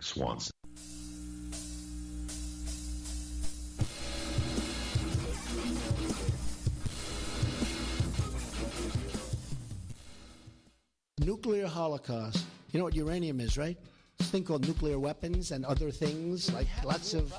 Swanson. Nuclear holocaust. You know what uranium is, right? This thing called nuclear weapons and other things, like lots of...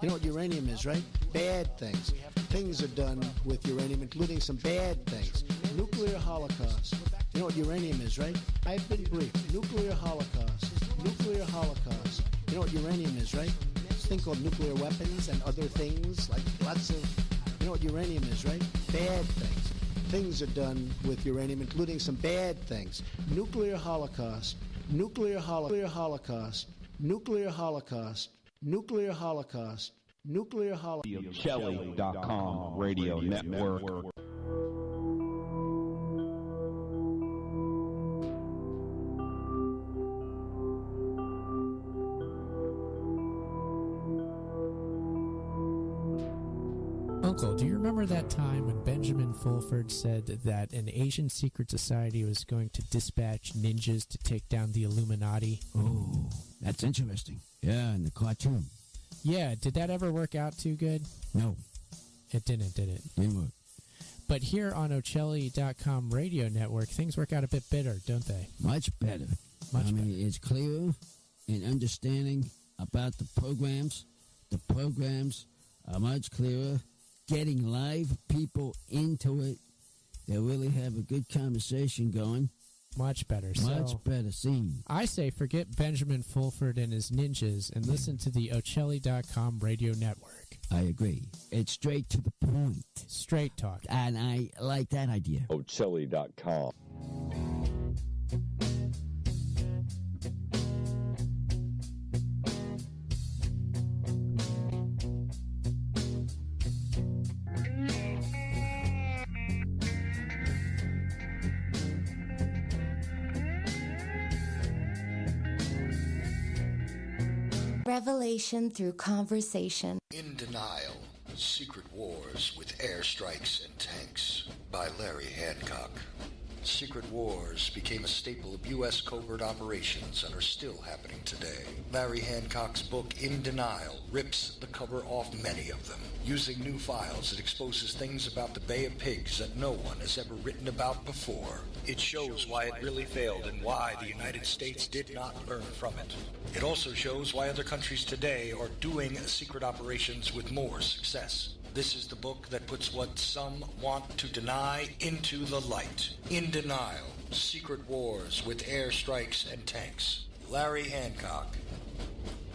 You know what uranium is, right? Bad things. Things are done with uranium, including some bad things. Nuclear holocaust. You know what uranium is, right? I've been briefed. Nuclear holocaust. Nuclear holocaust. You know what uranium is, right? This thing called nuclear weapons and other things, like lots of... You know what uranium is, right? Bad things. Things are done with uranium, including some bad things. Nuclear holocaust. Nuclear holocaust. Nuclear holocaust. Nuclear holocaust. Nuclear holocaust. Kelly.com radio network. Uncle, do you remember that time when Benjamin Fulford said that an Asian secret society was going to dispatch ninjas to take down the Illuminati? Oh, that's interesting. Yeah, in the cartoon. Yeah, did that ever work out too good? No. It didn't, did it? Didn't work. But here on Ocelli.com radio network, things work out a bit better, don't they? Much better. I mean, it's clearer in understanding about the programs. The programs are much clearer. Getting live people into it. They really have a good conversation going. Much better. Much better scene. I say forget Benjamin Fulford and his ninjas and listen to the Ocelli.com radio network. I agree. It's straight to the point. Straight talk. And I like that idea. Ocelli.com. Revelation through conversation. In Denial, Secret Wars with Airstrikes and Tanks by Larry Hancock. Secret wars became a staple of U.S. covert operations and are still happening today. Larry Hancock's book, In Denial, rips the cover off many of them. Using new files, it exposes things about the Bay of Pigs that no one has ever written about before. It shows why it really failed and why the United States did not learn from it. It also shows why other countries today are doing secret operations with more success. This is the book that puts what some want to deny into the light. In Denial, Secret Wars with Airstrikes and Tanks. Larry Hancock.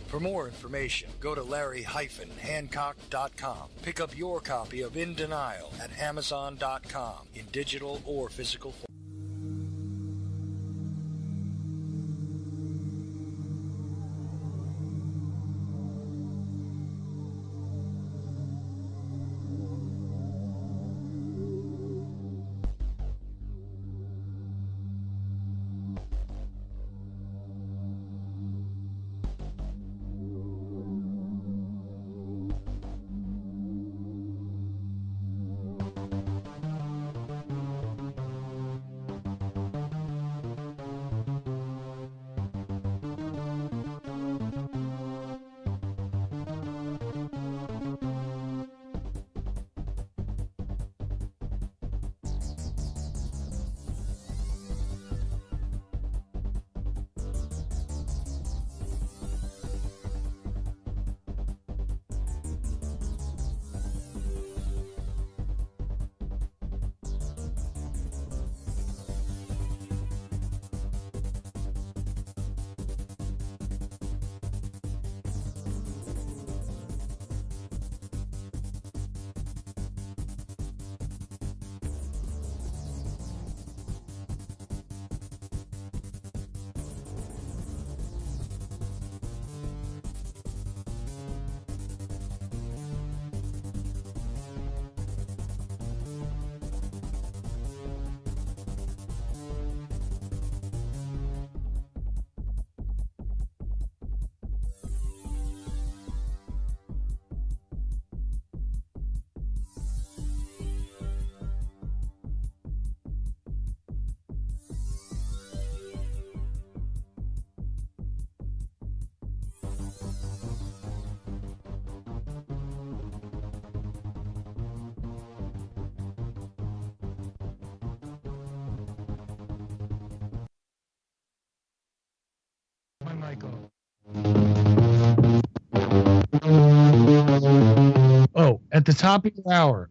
For more information, go to larry-hancock.com. Pick up your copy of In Denial at amazon.com in digital or physical form. Michael. Oh, at the top of the hour.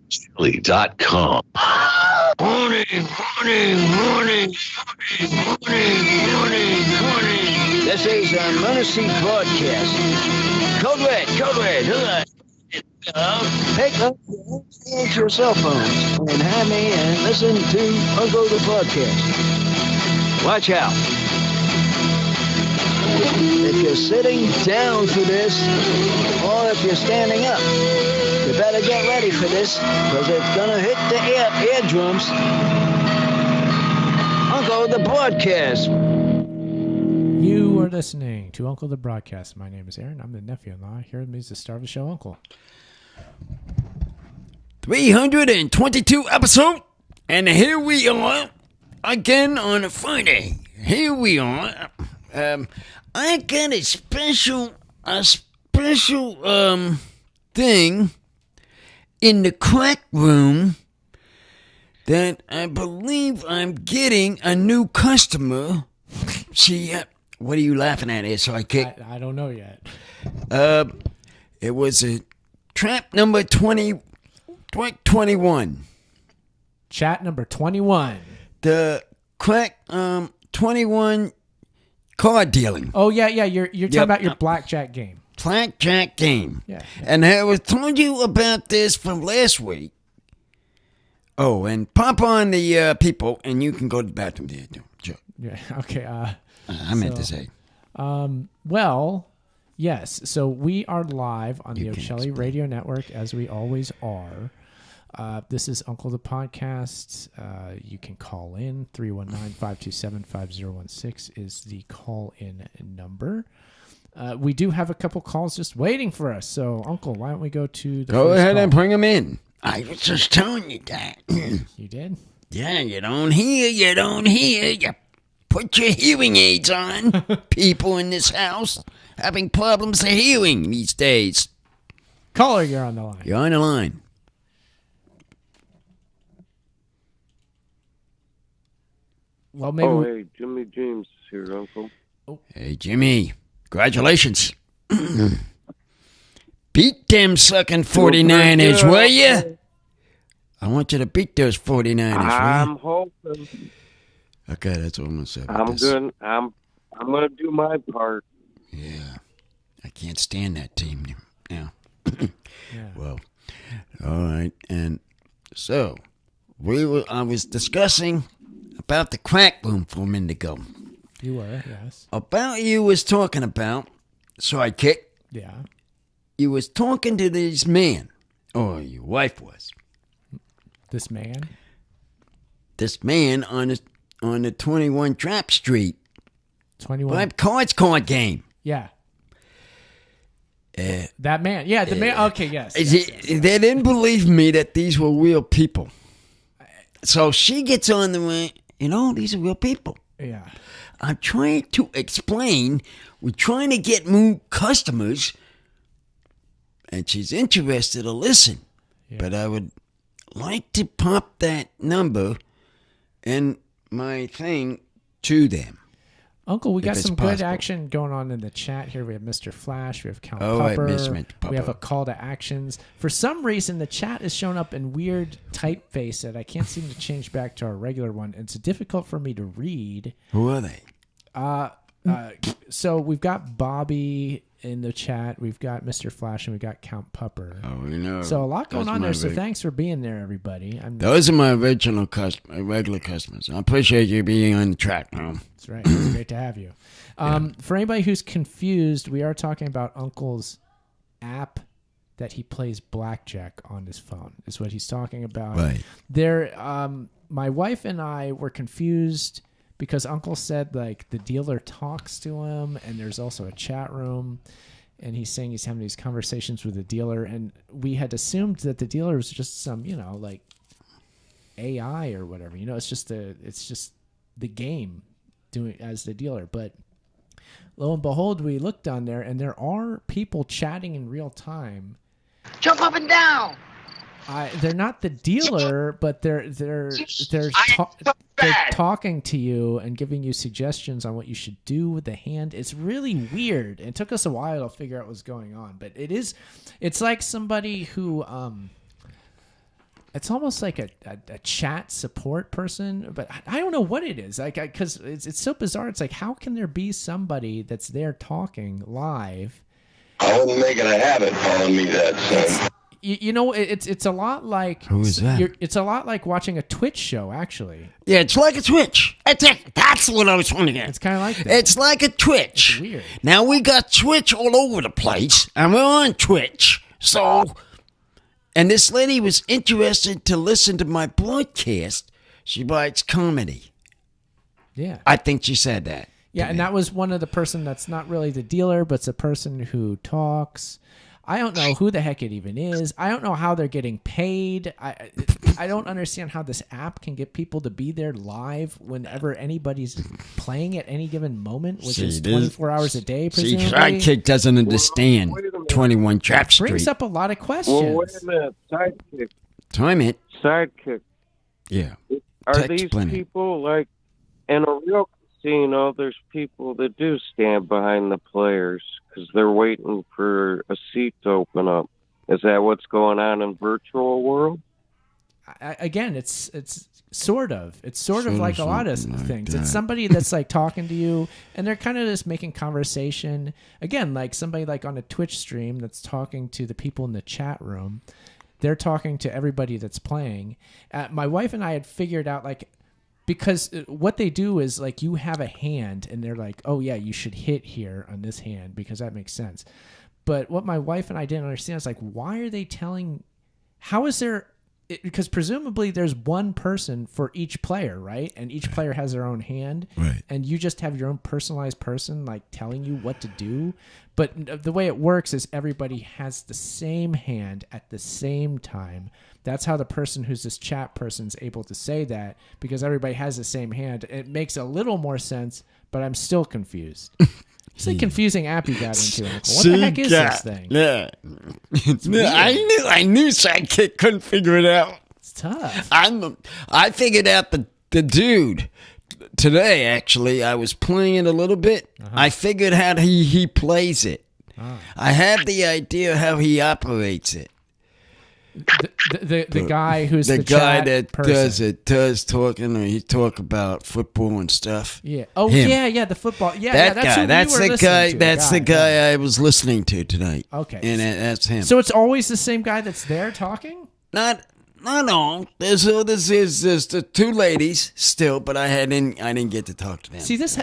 Chili.com. Morning. This is an emergency broadcast. Code red. Pick up your cell phones and have me and listen to Uncle the Podcast. Watch out. If you're sitting down for this, or if you're standing up, you better get ready for this, because it's going to hit the eardrums. Uncle the Broadcast. You are listening to Uncle the Broadcast. My name is Aaron. I'm the nephew-in-law. Here with me is the star of the show, Uncle. 322 episode, and here we are again on a Friday. Here we are. I got a special thing in the crack room that I believe I'm getting a new customer. See, what are you laughing at here, sidekick? I don't know yet. It was a trap number 21. Chat number 21. The crack 21 card dealing. Oh, yeah. You're talking about your blackjack game. Blackjack game. Yeah. And I was telling you about this from last week. Oh, and pop on the people, and you can go to the bathroom there. Sure. Yeah. Okay. I meant to say. Well, yes. So we are live on the O'Shelley Radio Network, as we always are. This is Uncle the Podcast. You can call in. 319-527-5016 is the call-in number. We do have a couple calls just waiting for us. So, Uncle, why don't we go to the Go first ahead call? and bring them in. I was just telling you that. You did? Yeah, you don't hear. You put your hearing aids on. People in this house having problems of hearing these days. Caller, you're on the line. You're on the line. Well, maybe. Oh, hey, Jimmy James here, Uncle. Oh. Hey, Jimmy. Congratulations. Beat them sucking 49ers, will you? I want you to beat those 49ers, I'm hoping. Okay, that's what I'm going to say about I'm this. good. I'm going to do my part. Yeah. I can't stand that team now. Yeah. Well, all right. And so, I was discussing about the crack room for a minute ago. You were, yes. About you was talking about, sidekick. Yeah. You was talking to this man, or your wife was. This man? This man on the 21 Trap Street. 21. Card game. Yeah. That man. Yeah, the man. Okay, yes. They didn't believe me that these were real people. So she gets on the way, these are real people. Yeah. I'm trying to explain. We're trying to get new customers. And she's interested to listen. Yeah. But I would like to pop that number and my thing to them. Uncle, we got some good action going on in the chat here. We have Mr. Flash. We have Count Pupper. I missed Mr. Pupper. We have a call to actions. For some reason, the chat is showing up in weird typeface that I can't seem to change back to our regular one. It's difficult for me to read. Who are they? So we've got Bobby in the chat. We've got Mr. Flash, and we've got Count Pupper. Oh, we know. So a lot going Those on are there. my So reg- thanks for being there, everybody. Those are my original my regular customers. I appreciate you being on the track, man. That's right. It's great to have you. For anybody who's confused, we are talking about Uncle's app that he plays blackjack on his phone. Is what he's talking about. Right. There, my wife and I were confused because Uncle said like the dealer talks to him, and there's also a chat room. And he's saying he's having these conversations with the dealer, and we had assumed that the dealer was just some, like AI or whatever. It's just the game doing as the dealer. But lo and behold, we looked on there, and there are people chatting in real time. Jump up and down. They're not the dealer, but they're talking to you and giving you suggestions on what you should do with the hand. It's really weird. It took us a while to figure out what's going on, but it's like somebody who it's almost like a chat support person, but I don't know what it is. Like, because it's so bizarre. It's like, how can there be somebody that's there talking live? I wouldn't make it a habit calling me that, son. It's a lot like who is that? It's a lot like watching a Twitch show, actually. Yeah, it's like a Twitch. That's what I was wondering. It's kind of like that. It's like a Twitch. It's weird. Now we got Twitch all over the place, and we're on Twitch. And this lady was interested to listen to my broadcast. She writes comedy. Yeah, I think she said that. Yeah, and that was one of the person that's not really the dealer, but it's a person who talks. I don't know who the heck it even is. I don't know how they're getting paid. I don't understand how this app can get people to be there live whenever anybody's playing at any given moment, which is 24 hours a day, presumably. Sidekick doesn't understand 21 Trap Street. Brings up a lot of questions. Well, wait a minute. Sidekick. Time it. Sidekick. Yeah. Are Text these plenty. people like in a real casino? There's people that do stand behind the players because they're waiting for a seat to open up. Is that what's going on in virtual world? Again, it's sort of. It's sort of like a lot of things. That. It's somebody that's like talking to you, and they're kind of just making conversation. Again, like somebody like on a Twitch stream that's talking to the people in the chat room. They're talking to everybody that's playing. My wife and I had figured out because what they do is like you have a hand and they're like, oh yeah, you should hit here on this hand because that makes sense. But what my wife and I didn't understand is like, why are they how is there, because presumably there's one person for each player, right? And each player has their own hand. Right. And you just have your own personalized person like telling you what to do. But the way it works is everybody has the same hand at the same time. That's how the person who's this chat person's able to say that, because everybody has the same hand. It makes a little more sense, but I'm still confused. It's a confusing app you got into, Uncle. What the heck is this thing? Yeah. I knew Sidekick couldn't figure it out. It's tough. I figured out the dude today, actually. I was playing it a little bit. I figured how he plays it. I have the idea how he operates it. The guy who's the guy chat that person. does talking, or he talk about football and stuff. Yeah. Oh Him. yeah, the football. Yeah, that that's guy. who That's we were the listening guy. to, That's the guy I was listening to tonight. Okay. And that's him. So it's always the same guy that's there talking? Not all. There's the two ladies still, but I didn't get to talk to them. See, this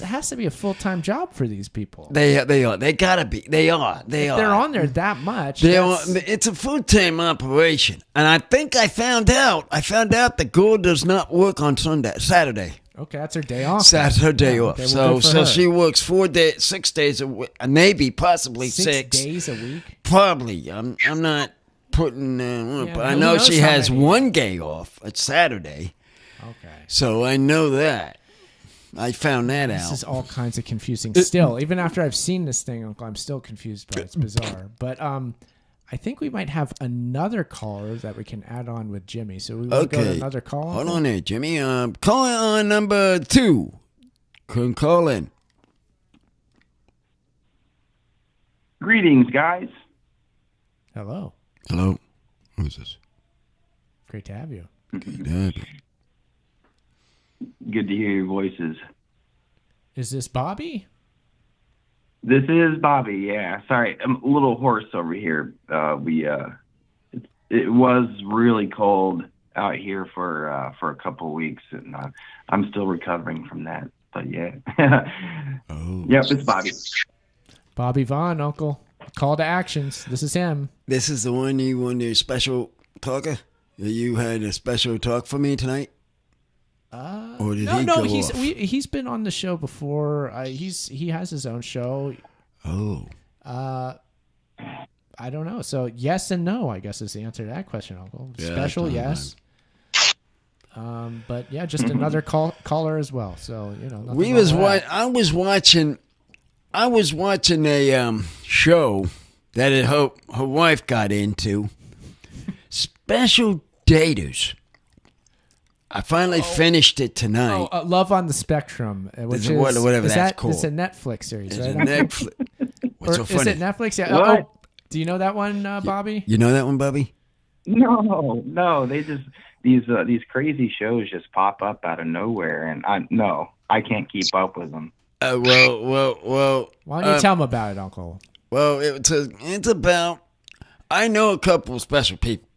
has to be a full-time job for these people. They are. They gotta be. They are. If they're on there that much. It's a full-time operation, and I think I found out the girl does not work on Saturday. Okay, that's her day off. That's her day off. Okay, well, so she works 6 days a week, maybe possibly 6 days a week. Probably. I'm not putting. But I know she has one day off. It's Saturday. Okay. So I know that. I found that out. This is all kinds of confusing. Still, even after I've seen this thing, Uncle, I'm still confused by it. It's bizarre. But I think we might have another caller that we can add on with Jimmy. So we will go to another call. Hold on there, Jimmy. Call on number 2. Can call in. Greetings, guys. Hello. Hello. Who's this? Great to have you. Great to have you. Good to hear your voices. Is this Bobby? This is Bobby. Yeah, sorry, I'm a little hoarse over here. It was really cold out here for a couple of weeks, and I'm still recovering from that. But yeah, Yep, it's Bobby. Bobby Vaughn, Uncle. Call to actions. This is him. This is the one you wanted a special talker? You had a special talk for me tonight? Or did he go off? He's been on the show before. He has his own show. Oh. I don't know. So yes and no, I guess, is the answer to that question, Uncle. Yeah, Special, yes. But yeah, just another caller as well. So I was watching a show that her wife got into. Special Daters. I finally finished it tonight. Love on the Spectrum, which is whatever that's called. It's a Netflix series, It's right? a Netflix. What's so funny? Is it Netflix? Yeah. What? Do you know that one, Bobby? You know that one, Bobby? No. They just these crazy shows just pop up out of nowhere, and I can't keep up with them. Well. Why don't you tell them about it, Uncle? Well, it's about. I know a couple of special people,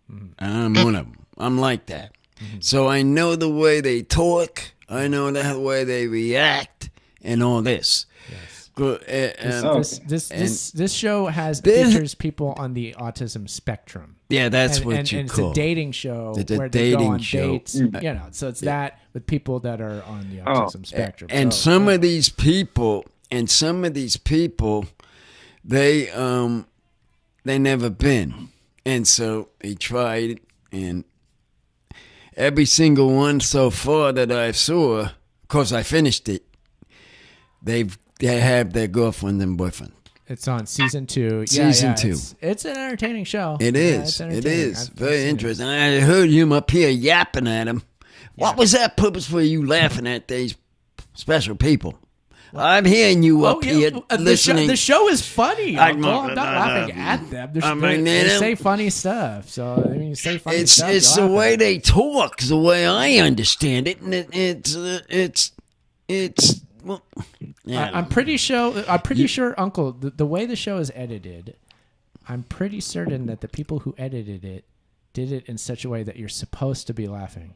and I'm one of them. I'm like that. Mm-hmm. So I know the way they talk. I know the way they react, and all this. Yes. Good. This show features people on the autism spectrum. Yeah, that's what and you it's call a dating show where they go on dates. So it's that with people that are on the autism spectrum. And some of these people, they never been, and so they tried, and every single one so far that I saw, of course I finished it, they have their girlfriend and boyfriend. It's on season 2. Season 2. It's an entertaining show. It is. It is. Very interesting. I heard you up here yapping at him. What was that purpose for you laughing at these special people? I'm hearing you up here listening. The show is funny. I'm not laughing at them. They say funny stuff. So I mean, you say funny stuff. It's the way they talk, the way I understand it, and it's. Well, yeah, I'm pretty sure, Uncle, the way the show is edited, I'm pretty certain that the people who edited it did it in such a way that you're supposed to be laughing.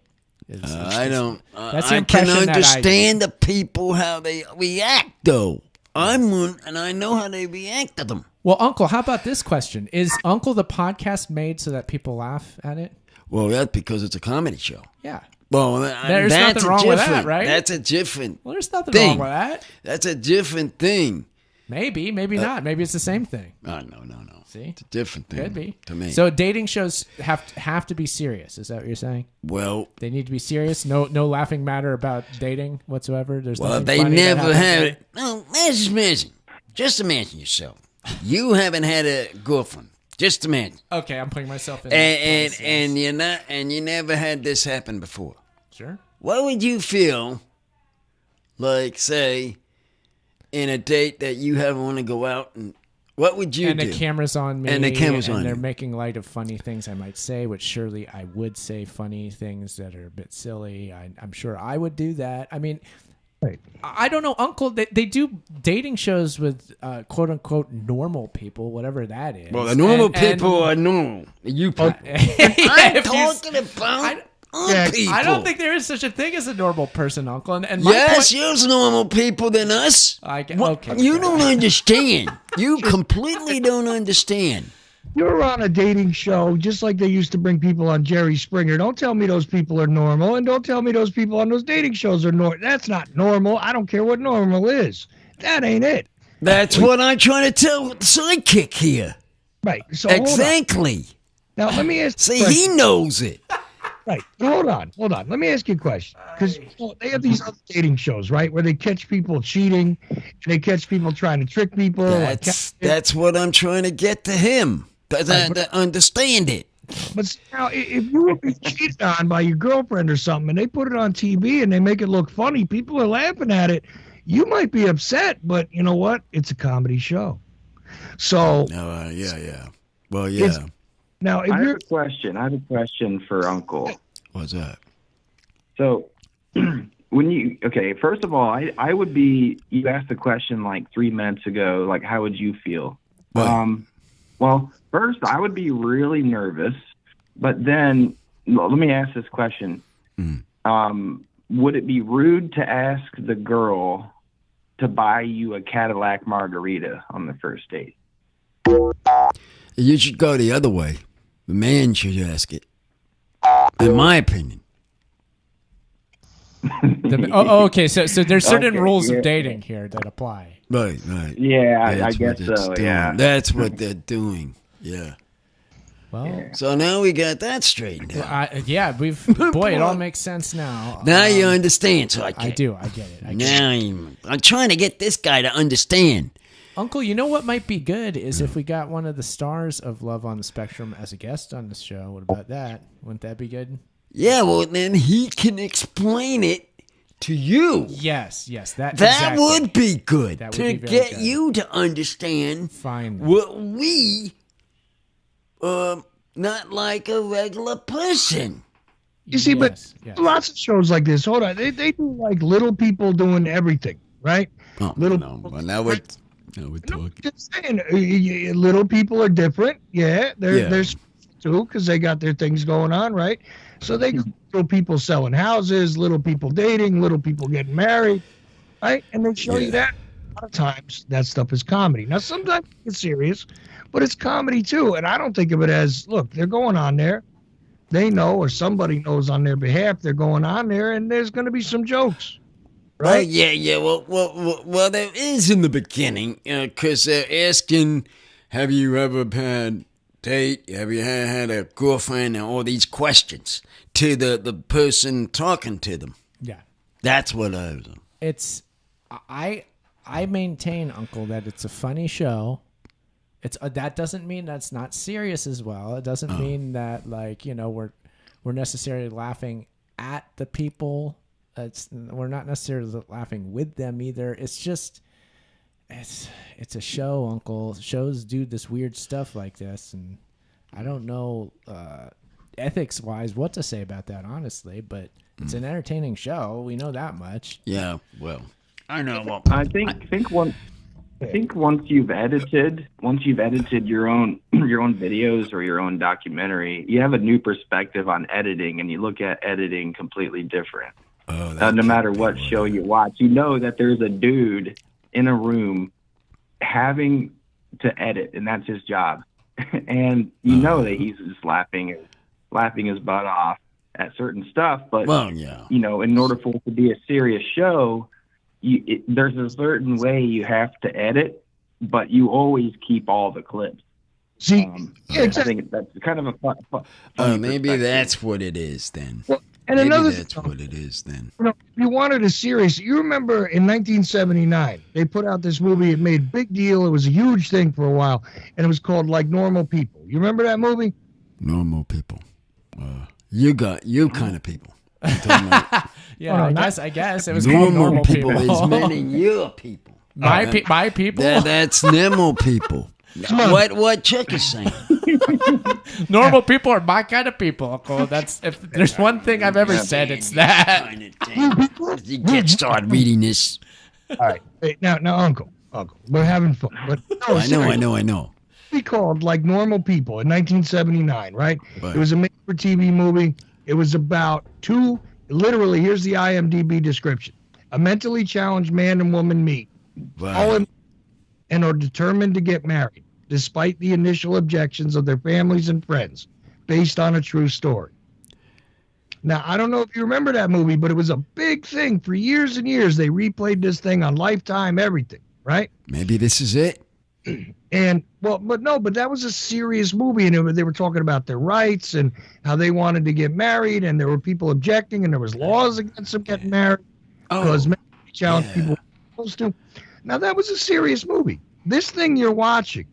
I don't. That's the I can impression understand the people how they react, though. I'm one, and I know how they react to them. Well, Uncle, how about this question? Is Uncle the podcast made so that people laugh at it? Well, that's because it's a comedy show. Yeah. Well, there's nothing wrong with that, right? That's a different. Well, there's nothing thing. wrong with that. That's a different thing. Maybe not. Maybe it's the same thing. No. See, it's a different thing. Could be to me. So dating shows have to be serious. Is that what you're saying? Well, they need to be serious. No laughing matter about dating whatsoever. There's they never have it. No, just imagine yourself. You haven't had a girlfriend. Just imagine. Okay, I'm putting myself in. And you're not, and you never had this happen before. Sure. What would you feel like, say, in a date that you have want to go out, and what would you do? And the camera's on me. And the camera's on you. And they're making light of funny things I might say, which surely I would say funny things that are a bit silly. I'm sure I would do that. I mean, right. I don't know, Uncle. They do dating shows with quote unquote normal people, whatever that is. Well, the normal people are normal. You people. I'm talking about people. I don't think there is such a thing as a normal person, Uncle. And yes, there's normal people than us. Okay. You don't understand. You completely don't understand. You're on a dating show just like they used to bring people on Jerry Springer. Don't tell me those people are normal, and don't tell me those people on those dating shows are normal. That's not normal. I don't care what normal is. That ain't it. That's what I'm trying to tell the sidekick here. Right. So exactly. Now let me ask. See, he knows it. Right. Hold on. Let me ask you a question. Because they have these other dating shows, right, where they catch people cheating, and they catch people trying to trick people. That's what I'm trying to get to him. To understand it. But now, if you were cheated on by your girlfriend or something, and they put it on TV and they make it look funny, people are laughing at it. You might be upset, but you know what? It's a comedy show. So. Yeah. Well, yeah. Now, if I have a question for Uncle. What's that? So, first of all, I would be, you asked the question like 3 minutes ago, like, how would you feel? Right. Well, first, I would be really nervous, but then let me ask this question. Would it be rude to ask the girl to buy you a Cadillac margarita on the first date? You should go the other way. The man should ask it, in my opinion. Okay. So there's certain rules of dating here that apply. Right. Yeah, I guess so. Yeah, that's what they're doing. Yeah. Well, so now we got that straightened out. It all makes sense now. Now you understand. So I do. I get it. I'm trying to get this guy to understand. Uncle, you know what might be good is if we got one of the stars of Love on the Spectrum as a guest on the show. What about that? Wouldn't that be good? Yeah, well, then he can explain it to you. Yes, that exactly. Would be good to get you to understand what we, not like a regular person. You see, but lots of shows like this, hold on, they do like little people doing everything, right? Oh, well, now we're talking. Just saying, little people are different. Yeah, there's too, because they got their things going on, right? So they got little people selling houses, little people dating, little people getting married, right? And they show you that. A lot of times that stuff is comedy. Now, sometimes it's serious, but it's comedy too. And I don't think of it as, look, they're going on there. They know, or somebody knows on their behalf, they're going on there, and there's going to be some jokes. Right? Well, there is in the beginning, because they're asking, have you ever had date? Have you had a girlfriend? And all these questions to the person talking to them. Yeah. That's what I was. It's, I maintain, Uncle, that it's a funny show. It's that doesn't mean that's not serious as well. It doesn't mean that, like, we're necessarily laughing at the people. We're not necessarily laughing with them either. It's just it's a show, Uncle. Shows do this weird stuff like this, and I don't know ethics wise what to say about that, honestly, but it's an entertaining show. We know that much. Yeah, well, I know. Well, I think once you've edited your own videos or your own documentary, you have a new perspective on editing, and you look at editing completely different. No matter what show you watch, you know that there's a dude in a room having to edit, and that's his job. And you know that he's just laughing his butt off at certain stuff. But in order for it to be a serious show, there's a certain way you have to edit, but you always keep all the clips. See, I think that's kind of a fun maybe that's what it is then. Well, and maybe that's what it is then. If you wanted a series, you remember in 1979, they put out this movie. It made a big deal. It was a huge thing for a while, and it was called Like Normal People. You remember that movie? Normal People. You kind of people. I guess it was normal people. Is meaning your people. My people. That's normal people. What Chuck is saying. Normal people are my kind of people, Uncle. That's if there's one thing I've ever said, it's that. You get started reading this. All right, hey, now, Uncle, we're having fun. But I know. We called Like Normal People in 1979, right? It was a made-for-TV movie. It was about literally, here's the IMDb description: a mentally challenged man and woman meet, and are determined to get married, despite the initial objections of their families and friends, based on a true story. Now, I don't know if you remember that movie, but it was a big thing for years and years. They replayed this thing on Lifetime, everything, right? Maybe this is it. And, but that was a serious movie, and they were talking about their rights and how they wanted to get married, and there were people objecting, and there was laws against them getting married because mentally challenged people were supposed to. Now, that was a serious movie. This thing you're watching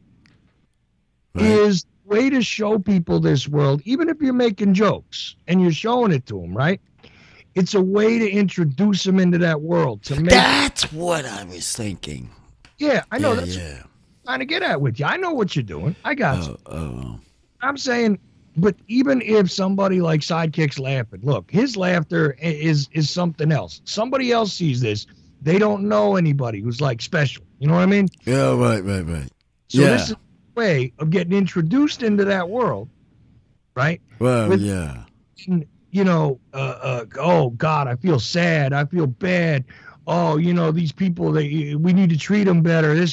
is a way to show people this world, even if you're making jokes and you're showing it to them, right? It's a way to introduce them into that world. That's what I was thinking. Yeah, I know. That's what I'm trying to get at with you. I know what you're doing. I got you. I'm saying But even if somebody like Sidekick's laughing, look, his laughter is something else. Somebody else sees this. They don't know anybody who's like special. You know what I mean? Yeah, right. So this is a way of getting introduced into that world, right? Well, You know, oh God, I feel sad. I feel bad. Oh, you know, these people, we need to treat them better.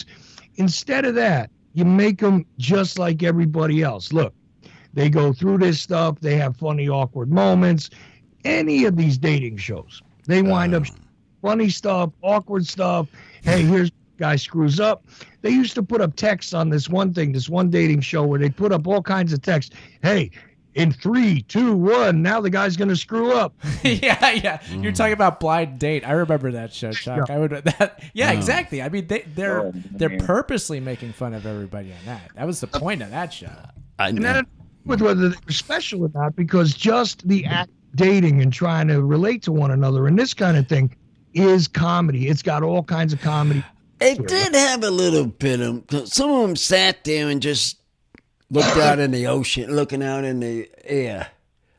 Instead of that, you make them just like everybody else. Look, they go through this stuff. They have funny, awkward moments. Any of these dating shows, they wind up funny stuff, awkward stuff. Hey, here's guy screws up. They used to put up texts on this one dating show where they put up all kinds of texts. Hey, in 3, 2, 1, now the guy's going to screw up. Yeah. You're talking about Blind Date. I remember that show, Chuck. Yeah. Exactly. I mean, they're purposely making fun of everybody on that. That was the point of that show. And that with whether they were special or not, because just the act of dating and trying to relate to one another and this kind of thing is comedy. It's got all kinds of comedy. It did have a little bit of. Some of them sat there and just looked out in the ocean, looking out in the air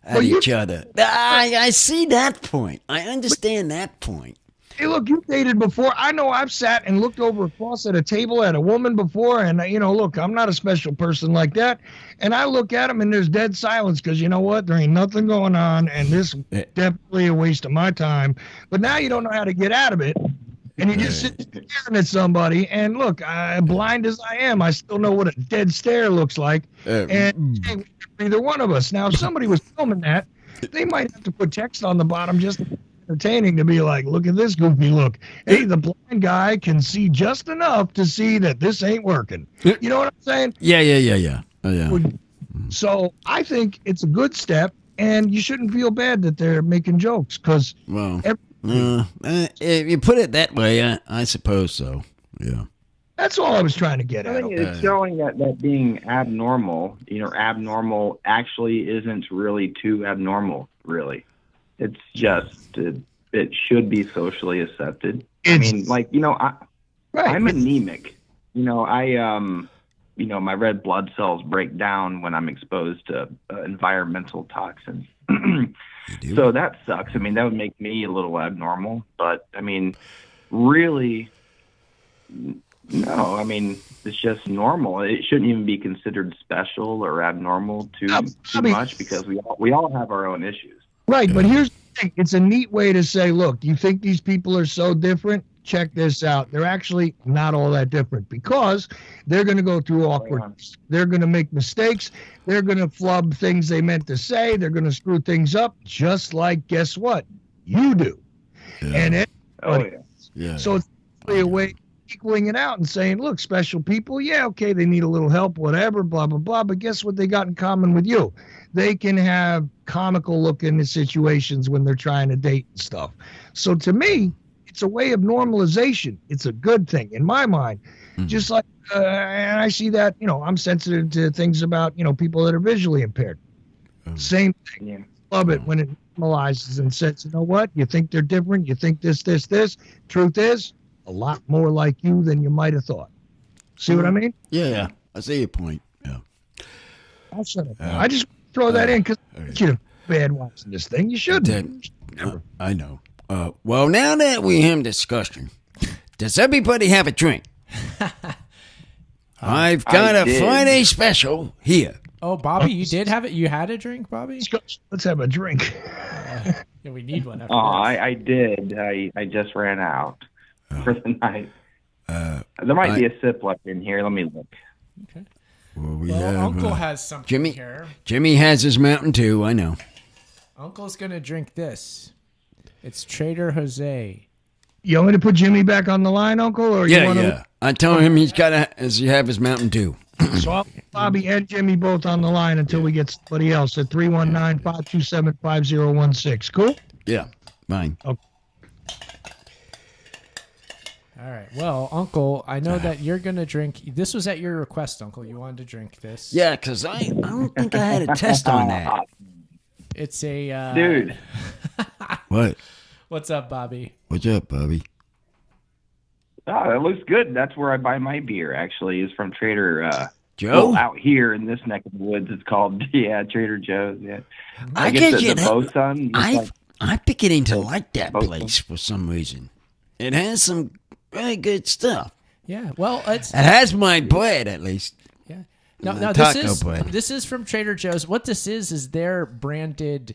at each other. I see that point. I understand that point. Hey, look, you dated before. I know I've sat and looked over across at a table at a woman before, and, you know, look, I'm not a special person like that. And I look at them, and there's dead silence because, you know what, there ain't nothing going on, and this is definitely a waste of my time. But now you don't know how to get out of it, and you just sit staring at somebody. And, look, blind as I am, I still know what a dead stare looks like. And neither one of us. Now, if somebody was filming that, they might have to put text on the bottom just to entertaining to be like, look at this goofy look. Hey, the blind guy can see just enough to see that this ain't working. You know what I'm saying? Yeah. Oh, yeah. So I think it's a good step, and you shouldn't feel bad that they're making jokes because if you put it that way, I suppose so. Yeah. That's all I was trying to get at. I think it's showing that being abnormal, abnormal actually isn't really too abnormal, really. It's just, it should be socially accepted. I mean, I'm anemic. My red blood cells break down when I'm exposed to environmental toxins. So that sucks. I mean, that would make me a little abnormal. But, I mean, really, no. I mean, it's just normal. It shouldn't even be considered special or abnormal too much because we all have our own issues. Right, but here's the thing. It's a neat way to say, look, you think these people are so different? Check this out. They're actually not all that different because they're going to go through awkwardness. They're going to make mistakes. They're going to flub things they meant to say. They're going to screw things up just like, guess what? You do. Yeah. And so it's really a way of equaling it out and saying, look, special people, okay, they need a little help, whatever, blah, blah, blah. But guess what they got in common with you? They can have comical looking situations when they're trying to date and stuff. So to me, it's a way of normalization. It's a good thing in my mind. Just like, and I see that, I'm sensitive to things about, people that are visually impaired. Same thing. Yeah. Love it when it normalizes and says, you know what? You think they're different. You think this. Truth is a lot more like you than you might have thought. See what I mean? Yeah. I see your point. Yeah. I'll shut up. I just throw that in because you're bad watching this thing. You shouldn't. I know. Well, now that we have discussion, does everybody have a drink? I've got a Friday special here. Oh, Bobby, you did have it? You had a drink, Bobby? Let's have a drink. Yeah, we need one. I did. I just ran out for the night. There might be a sip left in here. Let me look. Okay. Well, Uncle has something here. Jimmy has his Mountain Dew, I know. Uncle's going to drink this. It's Trader Jose. You want me to put Jimmy back on the line, Uncle? Or yeah. I told him he's got to have his Mountain Dew. So I'll put Bobby and Jimmy both on the line until we get somebody else at 319-527-5016. Cool? Yeah, fine. Okay. All right. Well, Uncle, I know that you're going to drink. This was at your request, Uncle. You wanted to drink this. Yeah, because I don't think I had a test on that. It's a... Dude. What? What's up, Bobby? What's up, Bobby? Oh, that looks good. That's where I buy my beer, actually, is from Trader Joe? Well, out here in this neck of the woods, it's called Trader Joe's. Yeah, I guess get the Bosun. I'm beginning to like that place for some reason. It has some very good stuff. Yeah, well, it has my bread at least. Yeah. Now this is from Trader Joe's. What this is their branded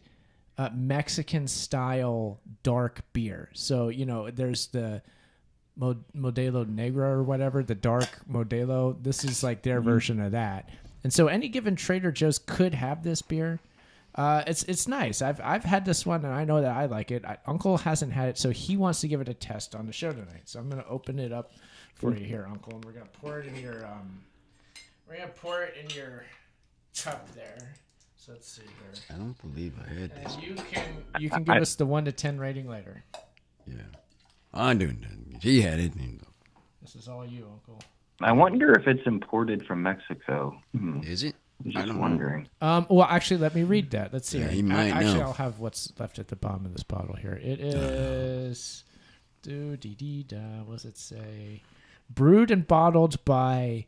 Mexican style dark beer. So there's the Modelo Negro or whatever, the dark Modelo. This is like their version of that. And so any given Trader Joe's could have this beer. It's nice. I've had this one and I know that I like it. Uncle hasn't had it, so he wants to give it a test on the show tonight. So I'm gonna open it up for you here, Uncle, and we're gonna pour it in your cup there. So let's see here. I don't believe I had this. You can give us the 1 to 10 rating later. Yeah, I do. He had it. This is all you, Uncle. I wonder if it's imported from Mexico. Is it? I was wondering. Well, actually, let me read that. Let's see. Yeah, he might actually, know. I'll have what's left at the bottom of this bottle here. It is. What does it say? Brewed and bottled by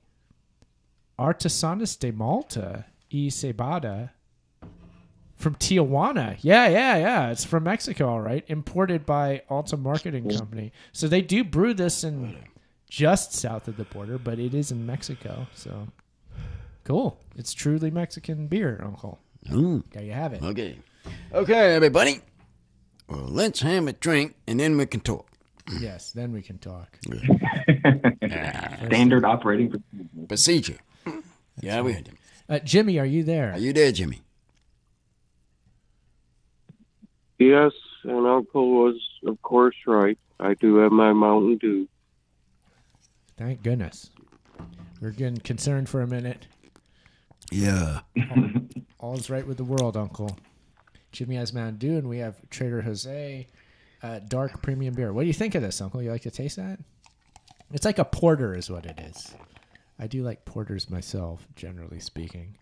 Artesanos de Malta y Cebada from Tijuana. Yeah. It's from Mexico, all right. Imported by Alta Marketing Company. So they do brew this in just south of the border, but it is in Mexico. So cool. It's truly Mexican beer, Uncle. There you have it. Okay, everybody. Well, let's have a drink and then we can talk. Yes, then we can talk. Standard operating procedure. Yeah, we heard him. Jimmy, are you there? Are you there, Jimmy? Yes, and Uncle was, of course, right. I do have my Mountain Dew. Thank goodness. We're getting concerned for a minute. Yeah. All's right with the world, Uncle. Jimmy has Mountain Dew, and we have Trader Jose dark premium beer. What do you think of this, Uncle? You like to taste that? It's like a porter is what it is. I do like porters myself, generally speaking.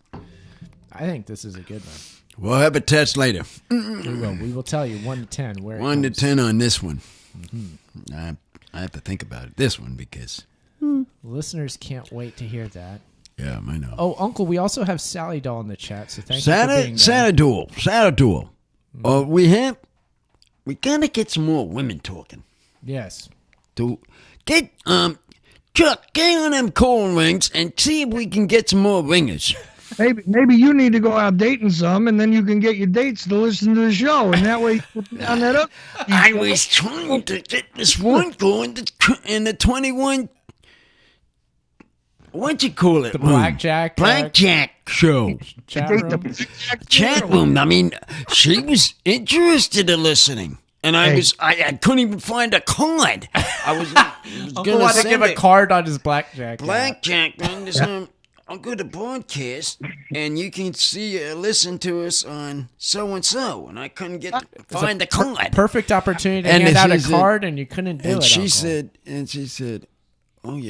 I think this is a good one. We'll have a test later. We will tell you 1 to 10. 1 to 10 on this one. Mm-hmm. I have to think about it. This one because listeners can't wait to hear that. Yeah, I know. Oh, Uncle, we also have Sally Doll in the chat, so thank you for being there. Sally Doll. We gotta get some more women talking. Yes. To get Chuck, get on them call rings and see if we can get some more ringers. Maybe you need to go out dating some, and then you can get your dates to listen to the show, and that way you put down that up. I was trying to get this one going in the 21. What you call it? The Blackjack show. Chat room. I mean, she was interested in listening. And I couldn't even find a card. I was Uncle wanted to give a card on his Blackjack. Blackjack, man. I'll go to broadcast, and you can listen to us on so-and-so. And I couldn't find the card. Perfect opportunity to hand out a card, and you couldn't do it, And she said, oh,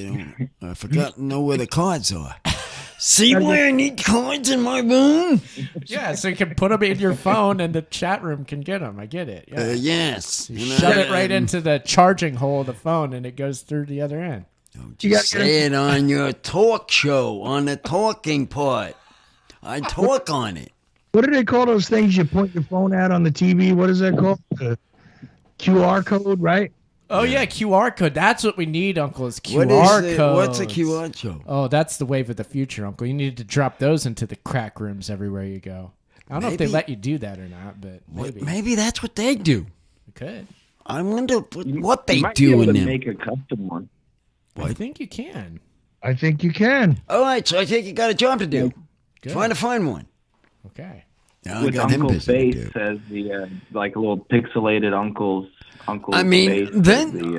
I forgot to know where the cards are. See where I need cards in my room? Yeah, so you can put them in your phone and the chat room can get them. I get it. Yeah. Yes. You shove it right into the charging hole of the phone and it goes through the other end. Just say it on your talk show, on the talking part. I talk on it. What do they call those things you point your phone at on the TV? What is that called? The QR code, right? Oh, yeah, QR code. That's what we need, Uncle, is QR code. What's a QR code? Oh, that's the wave of the future, Uncle. You need to drop those into the crack rooms everywhere you go. I don't know if they let you do that or not, but maybe. Maybe that's what they do. It could. I wonder what they might do be able in to them. make a custom one. I think you can. I think you can. All right, so I think you got a job to do. Good. Trying to find one. Okay. Now With Uncle's face as the like a little pixelated Uncle's face.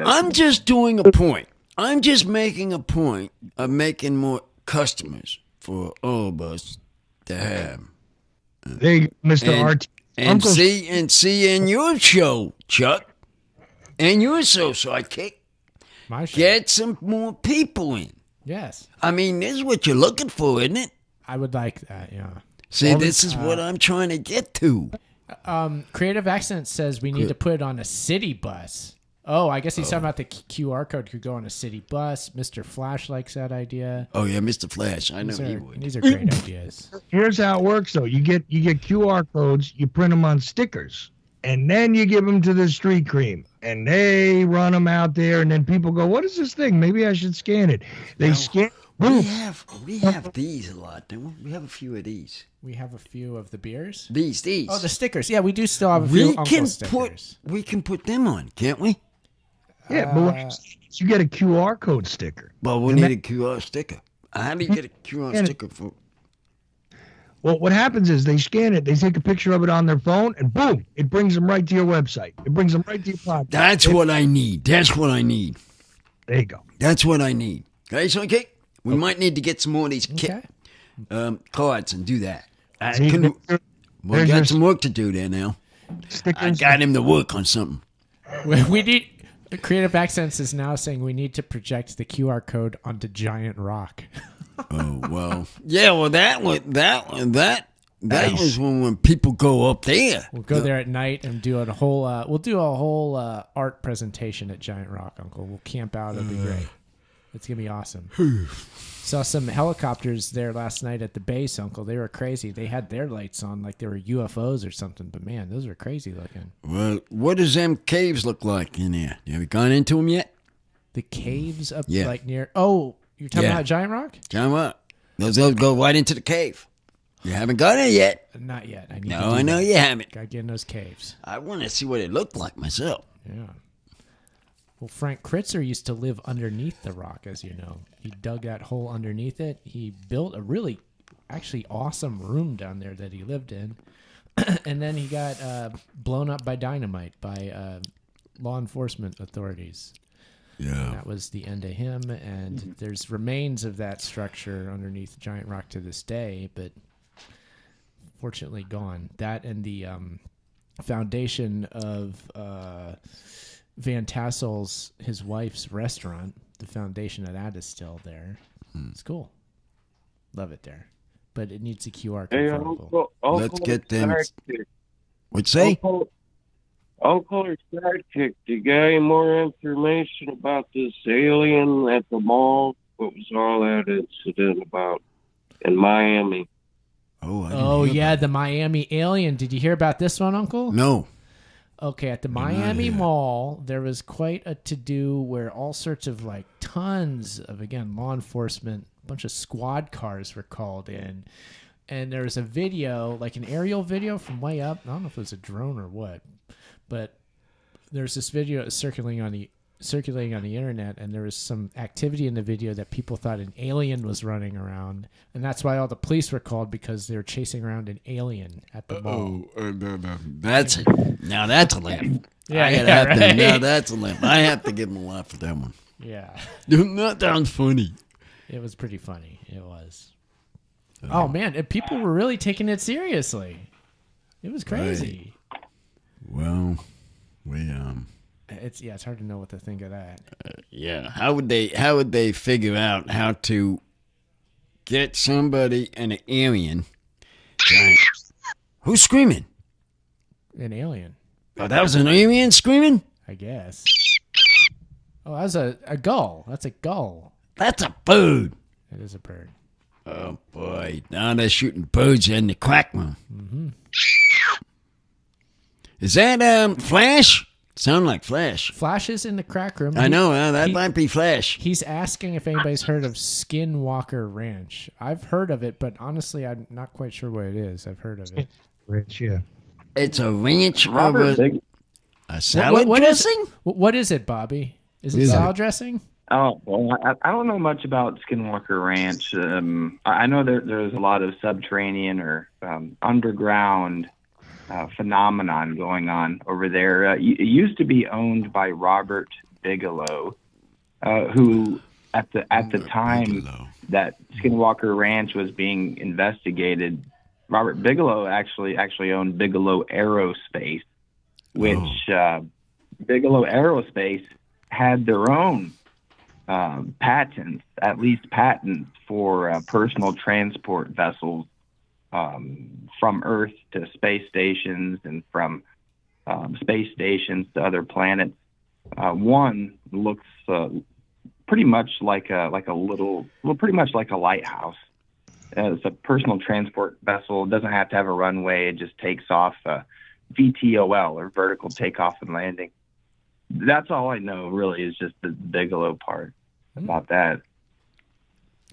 I'm just doing a point. I'm just making a point of making more customers for all of us to have. There you go, Mr. RT. And see in your show, Chuck, and your sidekick, my show. Get some more people in. Yes. I mean, this is what you're looking for, isn't it? I would like that, yeah. See, this is what I'm trying to get to. Creative Accent says we need to put it on a city bus. Oh, I guess he's talking about the QR code could go on a city bus. Mr. Flash likes that idea. Oh yeah, Mr. Flash. I know he would. These are great ideas. Here's how it works, though. You get QR codes. You print them on stickers, and then you give them to the street cream, and they run them out there. And then people go, "What is this thing? Maybe I should scan it." They scan. Boom. We have these a lot, don't we? We have a few of these. We have a few of the beers. These. Oh, the stickers. Yeah, we do still have a few Uncle stickers. We can put them on, can't we? Yeah, but you get a QR code sticker. Well, we need a QR sticker. How do you get a QR sticker for? Well, what happens is they scan it, they take a picture of it on their phone, and boom, it brings them right to your website. It brings them right to your podcast. That's what I need. That's what I need. There you go. That's what I need. Guys, okay? We might need to get some more of these cards and do that. We got some work to do there now. I got him to work on something. We need... Creative Accents is now saying we need to project the QR code onto Giant Rock. Oh, well. Yeah, well, that was when people go up there. We'll go there at night and do a whole art presentation at Giant Rock, Uncle. We'll camp out. It'll be great. It's going to be awesome. Saw some helicopters there last night at the base, Uncle. They were crazy. They had their lights on like they were UFOs or something. But, man, those were crazy looking. Well, what does them caves look like in there? Have you gone into them yet? The caves up like near... Oh, you're talking about Giant Rock? Giant Rock. Those go right into the cave. You haven't got it yet. Not yet. I know you haven't. Got to get in those caves. I want to see what it looked like myself. Yeah. Well, Frank Kritzer used to live underneath the rock, as you know. He dug that hole underneath it. He built a really, actually awesome room down there that he lived in. And then he got blown up by dynamite by law enforcement authorities. Yeah. And that was the end of him. And there's remains of that structure underneath Giant Rock to this day, but fortunately gone. That and the foundation of... Van Tassel's, his wife's restaurant, the foundation of that is still there. It's cool. Love it there. But it needs a QR code. Hey, Uncle. Let's get them. What'd you say? Uncle or Sidekick, do you got any more information about this alien at the mall? What was all that incident about in Miami? Oh yeah, the Miami alien. Did you hear about this one, Uncle? No. Okay, at the Miami Mall, there was quite a to-do where all sorts of, like, tons of, again, law enforcement, a bunch of squad cars were called in. And there was a video, like an aerial video from way up. I don't know if it was a drone or what. But there's this video circulating on the internet, and there was some activity in the video that people thought an alien was running around, and that's why all the police were called, because they were chasing around an alien at the mall. That's it. Now that's a laugh. Right? Now that's a laugh. I have to give him a laugh for that one. Yeah. That sounds funny. It was pretty funny. It was. Oh man, and people were really taking it seriously. It was crazy. Right. Well, it's hard to know what to think of that. How would they figure out how to get somebody, an alien? Who's screaming? An alien. Oh, that was an alien screaming? I guess. Oh, that was a gull. That's a gull. That's a bird. It is a bird. Oh boy! Now they're shooting birds in the crack room. Mm-hmm. Is that Flash? Sound like Flash. Flash is in the crack room. I know. That might be Flash. He's asking if anybody's heard of Skinwalker Ranch. I've heard of it, but honestly, I'm not quite sure what it is. I've heard of it. Ranch, yeah. It's a ranch of a salad dressing? What is it, Bobby? Is it salad dressing? Oh, well, I don't know much about Skinwalker Ranch. I know there's a lot of subterranean or underground phenomenon going on over there. It used to be owned by Robert Bigelow, who at the time that Skinwalker Ranch was being investigated, Robert Bigelow actually owned Bigelow Aerospace, which Bigelow Aerospace had their own patents, at least patents for personal transport vessels from Earth to space stations and from space stations to other planets. One looks pretty much like a pretty much like a lighthouse. It's a personal transport vessel. It doesn't have to have a runway. It just takes off VTOL, or vertical takeoff and landing. That's all I know, really, is just the Bigelow part about that.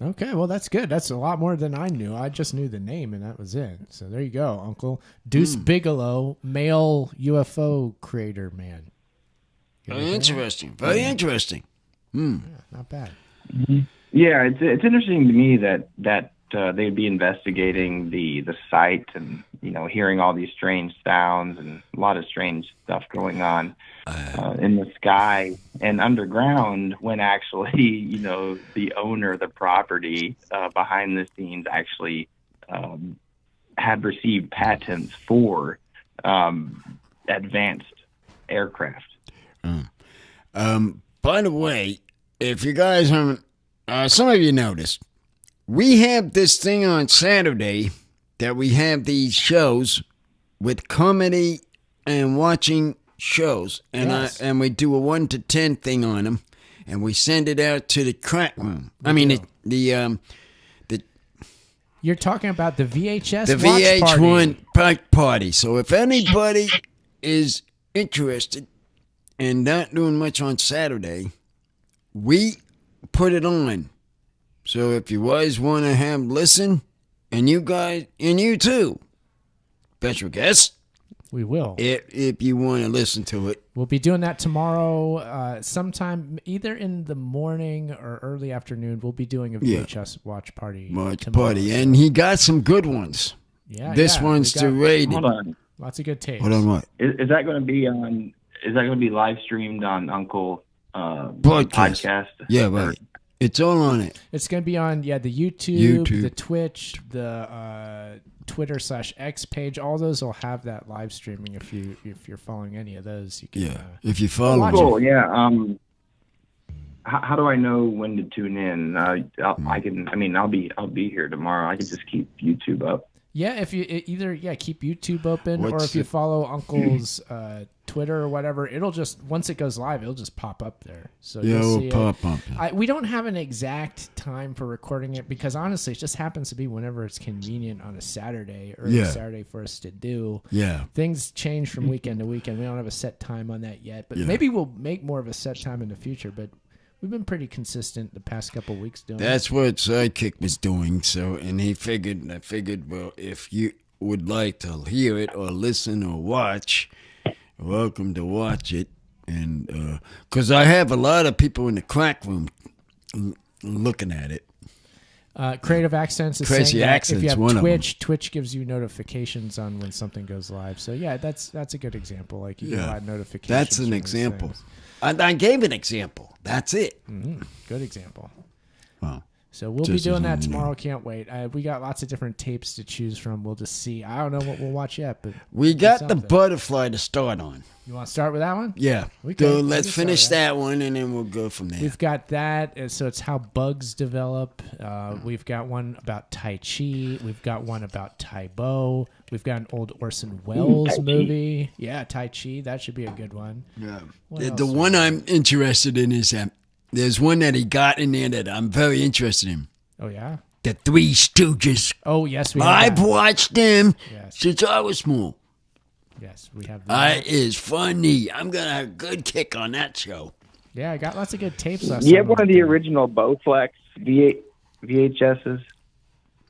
Okay, well, that's good. That's a lot more than I knew. I just knew the name, and that was it. So there you go, Uncle. Deuce Bigelow, male UFO creator man. Very interesting. Very interesting. Yeah, not bad. Yeah, it's interesting to me that they'd be investigating the site and, hearing all these strange sounds and a lot of strange stuff going on in the sky and underground, when actually, the owner of the property behind the scenes actually had received patents for advanced aircraft. By the way, if you guys haven't, some of you noticed, we have this thing on Saturday that we have these shows with comedy and watching shows, and Yes. and we do a 1 to 10 thing on them, and we send it out to the crack room. I mean, the You're talking about the VHS the watch VH1 party. party. So if anybody is interested and not doing much on Saturday, we put it on. So if you guys want to have listen, and you guys, and you too, special guests, We will. if you want to listen to it. We'll be doing that tomorrow, sometime either in the morning or early afternoon. We'll be doing a VHS watch party. tomorrow. And he got some good ones. Yeah, This yeah, one's we got- rated. Hold on. Lots of good tapes. Hold on, what? Is that going to be on? Is that going to be live streamed on Uncle Broadcast. podcast? Yeah, right. It's all on it. It's going to be on the YouTube, the Twitch, the Twitter/X page. All those will have that live streaming. If you're following any of those, you can. If you follow. watch Cool. it. Yeah. How do I know when to tune in? I'll be here tomorrow. I can just keep YouTube up. Yeah, if you either keep YouTube open, or What's if you it? follow Uncle's Twitter or whatever, it'll just once it goes live, it'll just pop up there. So Yeah, you'll it'll see pop up. we don't have an exact time for recording it because honestly, it just happens to be whenever it's convenient on a Saturday or Saturday for us to do. Yeah. Things change from weekend to weekend. We don't have a set time on that yet, but maybe we'll make more of a set time in the future. But we've been pretty consistent the past couple of weeks doing That's it. what Sidekick was doing. So, and I figured, well, if you would like to hear it or listen or watch, welcome to watch it. And because I have a lot of people in the crack room looking at it. Creative Accents is Crazy saying that Accents, if you have one of 'em. Twitch gives you notifications on when something goes live. So yeah, that's a good example. Like you can add notifications. That's an from these example. things. I gave an example. That's it. Mm-hmm. Good example. Wow. So we'll be Just doing as that you know. tomorrow. Can't wait. We got lots of different tapes to choose from. We'll just see. I don't know what we'll watch yet, but We got the something. butterfly to start on. You want to start with that one? Yeah. We So can- we let's can start finish with that. that one, and then we'll go from there. We've got that. So it's how bugs develop. We've got one about Tai Chi. We've got one about Tai Bo. We've got an old Orson Welles Tai Chi. movie. Yeah, Tai Chi. That should be a good one. Yeah. What The else? one I'm interested in is there's one that he got in there that I'm very interested in. Oh, yeah? The Three Stooges. Oh, yes, we have I've that. watched them Yes. since I was small. Yes, we have that. Is funny. I'm going to have a good kick on that show. Yeah, I got lots of good tapes last You have time. one of the original Bowflex VHSs?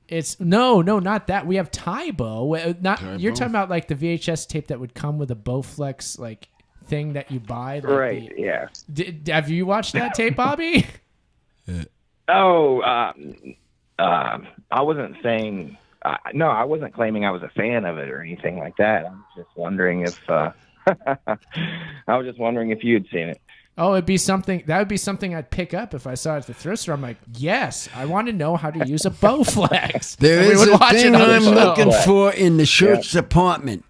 It's no, not that. We have Tybo. You're Tybo? talking about like the VHS tape that would come with a Bowflex like thing that you buy. Like Right, yeah. Have you watched that tape, Bobby? I wasn't saying. No, I wasn't claiming I was a fan of it or anything like that. I was just wondering if. I was just wondering if you had seen it. Oh, it'd be something. That would be something I'd pick up if I saw it at the thrift store. I'm like, yes, I want to know how to use a Bowflex. There And we is would a watch it thing on the I'm show. looking for in the shirts department.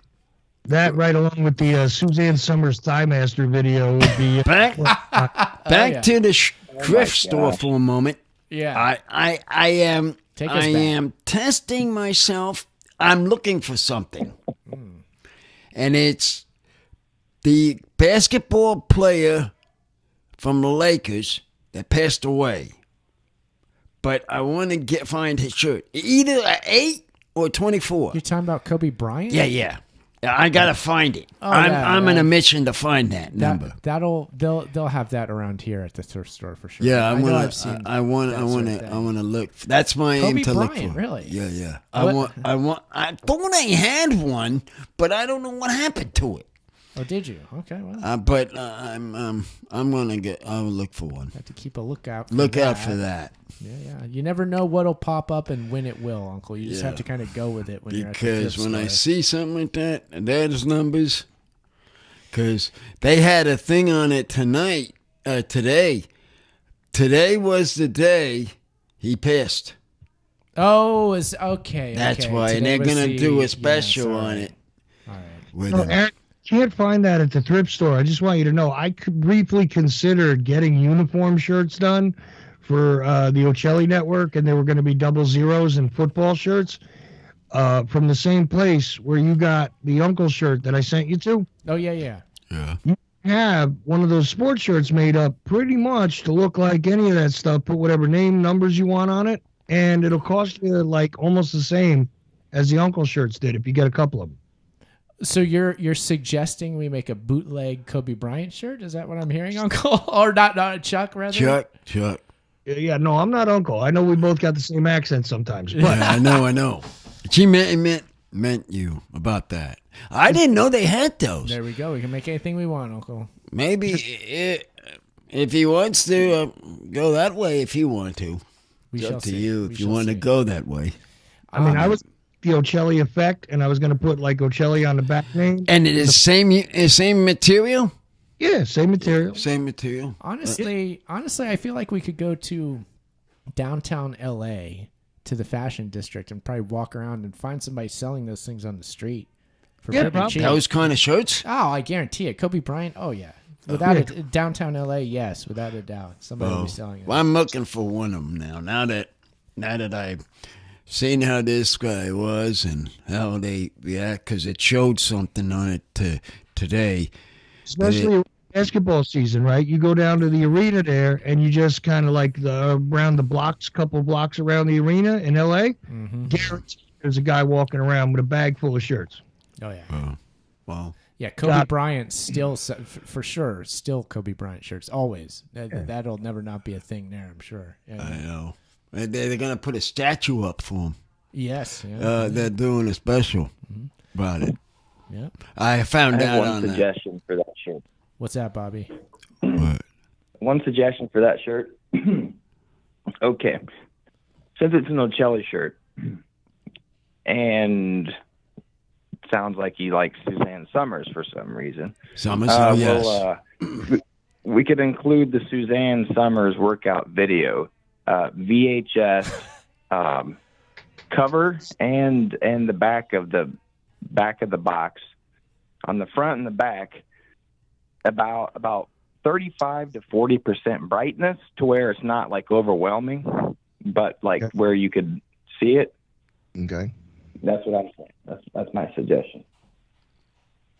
That right along with the Suzanne Sommers Thighmaster video would be Back yeah. to the thrift store for a moment. Yeah. I am Take us back. am testing myself. I'm looking for something. And it's the basketball player from the Lakers that passed away. But I want to find his shirt. Either 8 or 24. You're talking about Kobe Bryant? Yeah. I gotta find it. I'm on a mission to find that number. They'll have that around here at the thrift store for sure. Yeah, I want to look. That's my aim to look for. Really? Yeah. I thought I had one, but I don't know what happened to it. Oh, did you? Okay, well. But I'm gonna get. I'll look for one. Have to keep a lookout. Look out for that. Yeah. You never know what'll pop up and when it will, Uncle. You just have to kind of go with it when you're at the thrift store. Because when I see something like that, and there's numbers. Because they had a thing on it today. Today was the day he passed. Oh, it's okay. That's why, and they're gonna do a special on it. All right. Eric, can't find that at the thrift store. I just want you to know I briefly considered getting uniform shirts done for the Ocelli Network, and they were going to be 00s and football shirts from the same place where you got the Uncle shirt that I sent you to. Oh, yeah. You have one of those sports shirts made up pretty much to look like any of that stuff. Put whatever name, numbers you want on it, and it'll cost you like almost the same as the Uncle shirts did if you get a couple of them. So you're suggesting we make a bootleg Kobe Bryant shirt? Is that what I'm hearing, Uncle? Or not Chuck, rather? Chuck. Yeah, no, I'm not Uncle. I know we both got the same accent sometimes. But. Yeah, I know. She meant you about that. I didn't know they had those. There we go. We can make anything we want, Uncle. Maybe if he wants to go that way, if you want to. It's up to you if you want to go that way. I mean, I was the Ocelli effect, and I was going to put like Ocelli on the back name. And it is same material? Yeah, same material. Same material. Honestly, I feel like we could go to downtown LA to the fashion district and probably walk around and find somebody selling those things on the street for pretty cheap. Those kind of shirts? Oh, I guarantee it. Kobe Bryant, oh yeah. Without downtown LA, yes, without a doubt. Somebody will be selling it. Well, I'm looking for one of them now. Now that I've seen how this guy was and how they react, because it showed something on it today. Especially basketball season, right? You go down to the arena there, and you just kind of like around the blocks, couple blocks around the arena in LA. Mm-hmm. Guaranteed there's a guy walking around with a bag full of shirts. Oh yeah. Wow. Yeah, Kobe Bryant still, for sure, still Kobe Bryant shirts, always. That'll never not be a thing there, I'm sure. Yeah. I know. They're going to put a statue up for him. Yes. Yeah. They're doing a special about it. Yeah. I found out on one suggestion for that shirt. What's that, Bobby? What? One suggestion for that shirt. Okay. Since it's an Ocelli shirt, and it sounds like you like Suzanne Sommers for some reason. Sommers, yes. We could include the Suzanne Sommers workout video, VHS cover, and the back of the box. On the front and the back, about 35 to 40% brightness, to where it's not like overwhelming, but like where you could see it. Okay. That's what I'm saying. That's my suggestion.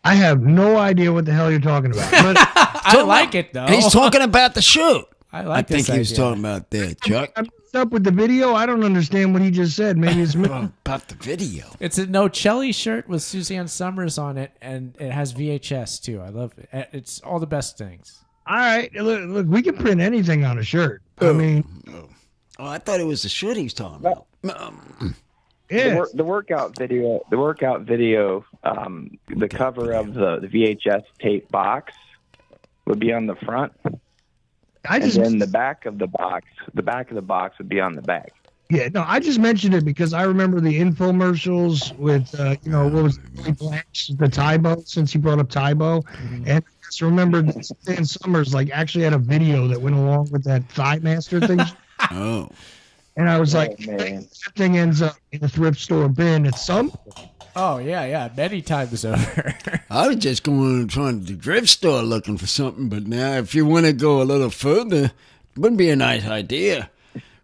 I have no idea what the hell you're talking about. But I like it though. He's talking about the shirt. I think he was talking about that, Chuck. I'm up with the video. I don't understand what he just said. Maybe it's about the video. It's a Ocelli shirt with Suzanne Sommers on it, and it has VHS too. I love it. It's all the best things. All right, look, we can print anything on a shirt. I mean, I thought it was the shirt he was talking about. Yeah. The workout video. The cover of the VHS tape box would be on the front. And then the back of the box would be on the back. Yeah, no, I just mentioned it because I remember the infomercials with, what was the Tybo, since you brought up Tybo. Mm-hmm. And I just remember Suzanne Sommers actually had a video that went along with that Thighmaster thing. Oh. And I was like, man, that thing ends up in a thrift store bin at some point. Oh, yeah, many times over. I was just trying to the thrift store looking for something, but now if you want to go a little further, it would be a nice idea.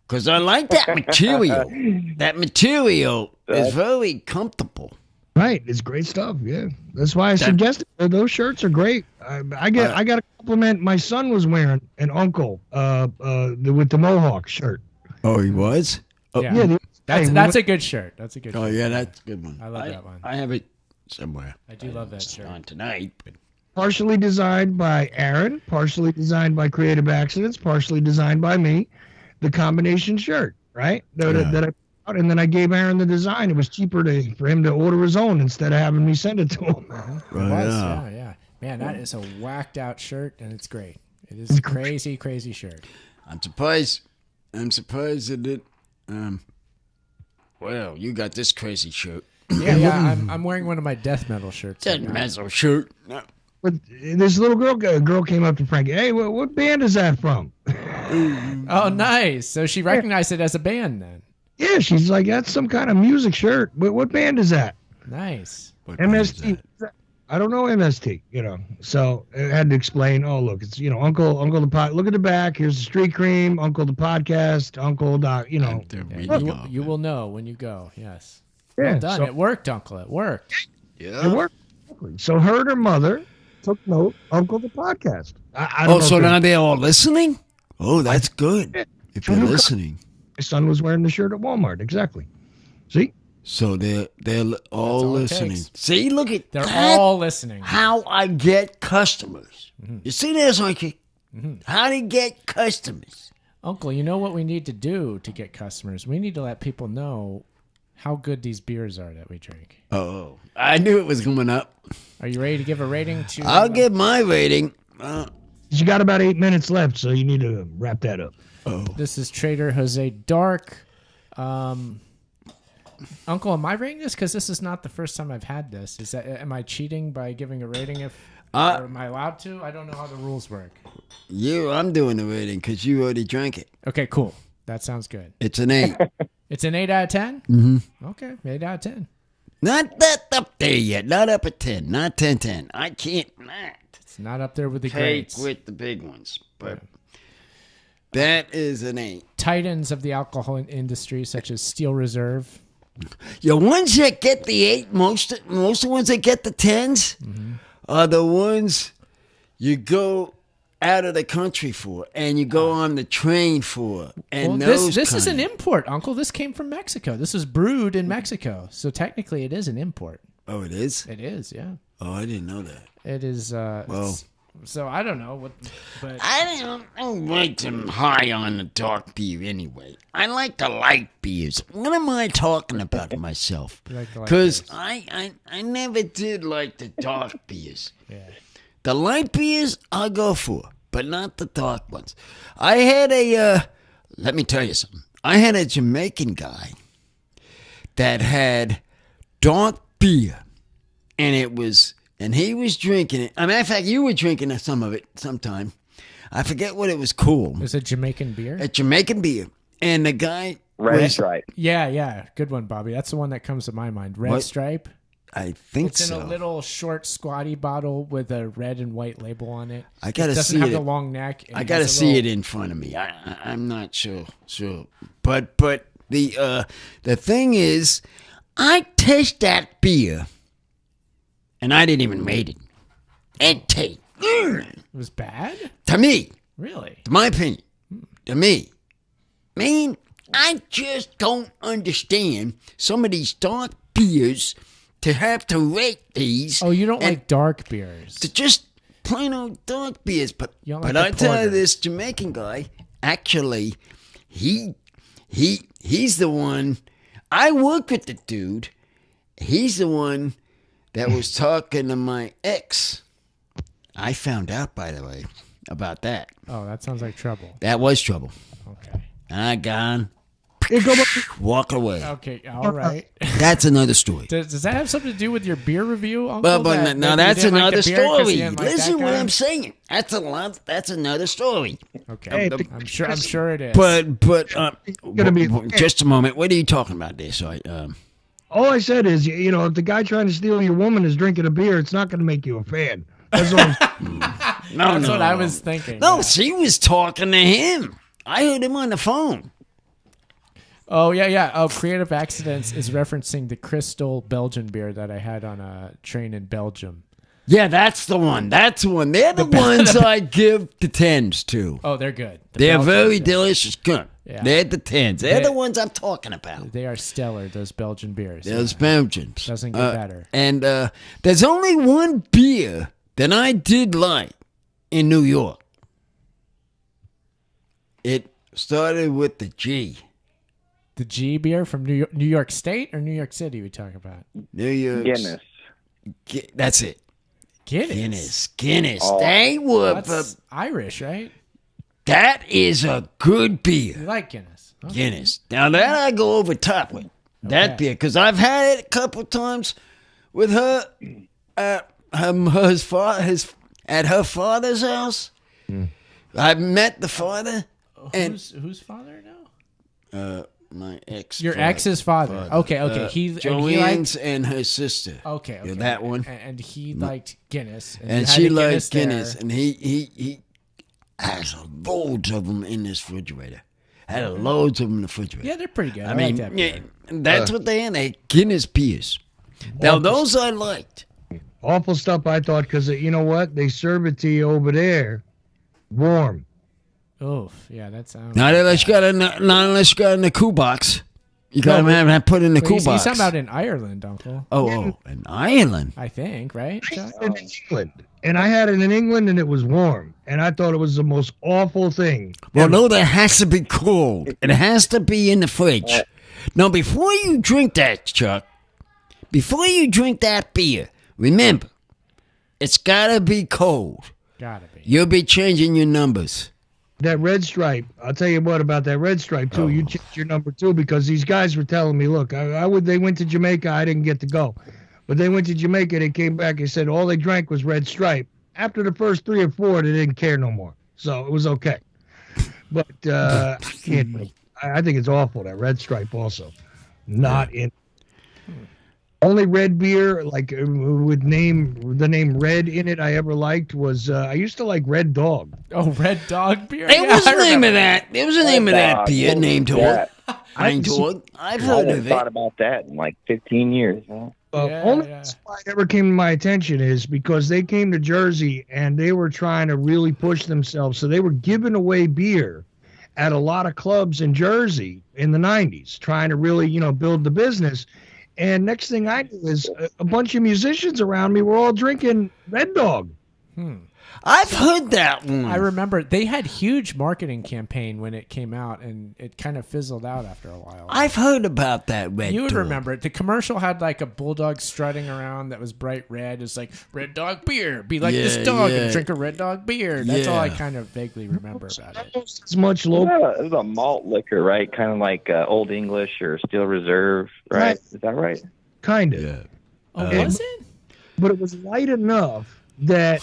Because I like that material. That material is very comfortable. Right, it's great stuff. Yeah, that's why I suggested those shirts are great. I got a compliment. My son was wearing an uncle with the mohawk shirt. Oh, he was. Oh, yeah, that's a good shirt. That's a good. Oh shirt. yeah, that's a good one. I love that one. I have it somewhere. I do love that shirt. On tonight, but partially designed by Aaron, partially designed by Creative Accidents, partially designed by me. The combination shirt, right? That I. And then I gave Aaron the design. It was cheaper for him to order his own instead of having me send it to him. Yeah. Man, that is a whacked out shirt, and it's great. It is a crazy, crazy shirt. I'm surprised that it. Well, you got this crazy shirt. Yeah. I'm wearing one of my death metal shirts. Death metal shirt. No. But this little girl came up to Frankie. Hey, what band is that from? Oh, nice. So she recognized it as a band then. Yeah, she's like, that's some kind of music shirt. What band is that? Nice. MST. I don't know MST, So I had to explain, look, it's, Uncle the Pod. Look at the back. Here's the street cream. Uncle the podcast. Uncle Doc, You will know when you go. Yes. Yeah, well done. It worked, Uncle. It worked. Yeah. It worked. So her and her mother took note, Uncle the podcast. I don't know so now they're all listening? Oh, that's good. If you're listening. My son was wearing the shirt at Walmart. Exactly. See? So they're all listening. See, look at they're all listening. How I get customers. Mm-hmm. You see this, Mikey? Mm-hmm. How to get customers. Uncle, you know what we need to do to get customers? We need to let people know how good these beers are that we drink. Oh, I knew it was coming up. Are you ready to give a rating to? I'll give my rating. You got about 8 minutes left, so you need to wrap that up. Oh. This is Trader Jose Dark. Uncle, am I rating this? Because this is not the first time I've had this. Am I cheating by giving a rating? Or am I allowed to? I don't know how the rules work. I'm doing the rating because you already drank it. Okay, cool. That sounds good. It's an 8. It's an 8 out of 10? Mm-hmm. Okay, 8 out of 10. Not that up there yet. Not up at 10. Not 10. I can't. It's not up there with the take greats. With the big ones, but that is an 8. Titans of the alcohol industry, such as Steel Reserve. The ones that get the 8, most of the ones that get the 10s are the ones you go out of the country for, and you go on the train for, and this is an import, Uncle. This came from Mexico. This is brewed in Mexico, so technically it is an import. Oh, it is? It is, yeah. Oh, I didn't know that. It is. So I don't know but I don't like them high on the dark beer anyway. I like the light beers. What am I talking about myself? Because I never did like the dark beers. Yeah. The light beers I'll go for, but not the dark ones. I had let me tell you something. I had a Jamaican guy that had dark beer, and he was drinking it. As a matter of fact, you were drinking some of it sometime. I forget what it was called. It was a Jamaican beer? A Jamaican beer. And the guy... Red Stripe. Yeah. Good one, Bobby. That's the one that comes to my mind. Red Stripe. I think it's in a little short, squatty bottle with a red and white label on it. I gotta see it. Doesn't have the long neck. I gotta see it in front of me. I'm not sure. But the thing is, I taste that beer, and I didn't even rate it. It tastes. It was bad? To me. Really? To my opinion. To me. Man, I just don't understand some of these dark beers to have to rate these. Oh, you don't like dark beers? To just plain old dark beers. But I tell you, this Jamaican guy, actually, he's the one. I work with the dude. He's the one that was talking to my ex. I found out, by the way, about that. Oh, that sounds like trouble. That was trouble. Okay. And I gone. Walk away. Okay, all right. That's another story. Does that have something to do with your beer review, Uncle? But now that's another story. Listen what I'm saying. That's another story. Okay, I'm sure it is. But just a moment. What are you talking about there? Sorry. All I said is, if the guy trying to steal your woman is drinking a beer, it's not going to make you a fan. That's what I was thinking. No, she was talking to him. I heard him on the phone. Oh, yeah. Oh, Creative Accidents is referencing the Crystal Belgian beer that I had on a train in Belgium. Yeah, that's the one. That's the one. They're the ones I give the 10s to. Oh, they're good. They're very delicious. Good. Yeah. They're the 10s. They're the ones I'm talking about. They are stellar, those Belgian beers. Those Belgians. Doesn't get better. And there's only one beer that I did like in New York. It started with the G. The G beer from New York State or New York City we talking about? New York. Guinness. That's it. Guinness. Oh. They were Irish, right? That is a good beer. You like Guinness? Okay. Guinness. Now that I go over top with that beer because I've had it a couple times with her at her father's house. I've met the father. Whose father now? My ex. Your ex's father. Okay. Joanne's and her sister. Okay. Yeah, that one. And he liked Guinness. And she liked Guinness. And he has loads of them in this refrigerator. Had loads of them in the refrigerator. Yeah, they're pretty good. I like mean, that beer. that's what they are. They Guinness beers. Now, those I liked. Awful stuff, I thought, because you know what? They serve it to you over there warm. Oof, yeah, that sounds. Not unless you got in the cool box. You got to have put in the cool box. He's talking about in Ireland, Uncle. Oh, in Ireland. I think, right? In England. And I had it in England, and it was warm. And I thought it was the most awful thing. Well, no, that has to be cold. It has to be in the fridge. Now, before you drink that, Chuck, before you drink that beer, remember, it's got to be cold. Gotta be. You'll be changing your numbers. That red stripe, I'll tell you what about that red stripe, too. You changed your number, too, because these guys were telling me, look, they went to Jamaica. I didn't get to go. But they went to Jamaica. They came back and said all they drank was red stripe. After the first 3 or 4, they didn't care no more. So it was okay. But I can't. I think it's awful, that red stripe also. Not in. Only red beer, like with the name Red in it, I ever liked was I used to like Red Dog. Oh, Red Dog beer. There was a name of that. There was a name of that beer named Dog. I've heard of it. Thought about that in like 15 years. Huh? Only why it ever came to my attention is because they came to Jersey and they were trying to really push themselves. So they were giving away beer at a lot of clubs in Jersey in the 90s, trying to really, build the business. And next thing I knew is a bunch of musicians around me were all drinking Red Dog. I've heard that one. I remember they had huge marketing campaign when it came out, and it kind of fizzled out after a while. I've heard about that Red Dog. You would remember it. The commercial had like a bulldog strutting around that was bright red. It's like, Red Dog beer, be like this dog and drink a Red Dog beer. That's all I kind of vaguely remember about it. As much local. It was a malt liquor, right? Kind of like Old English or Steel Reserve, right? Is that right? Kind of. Yeah. Oh, was it? But it was light enough that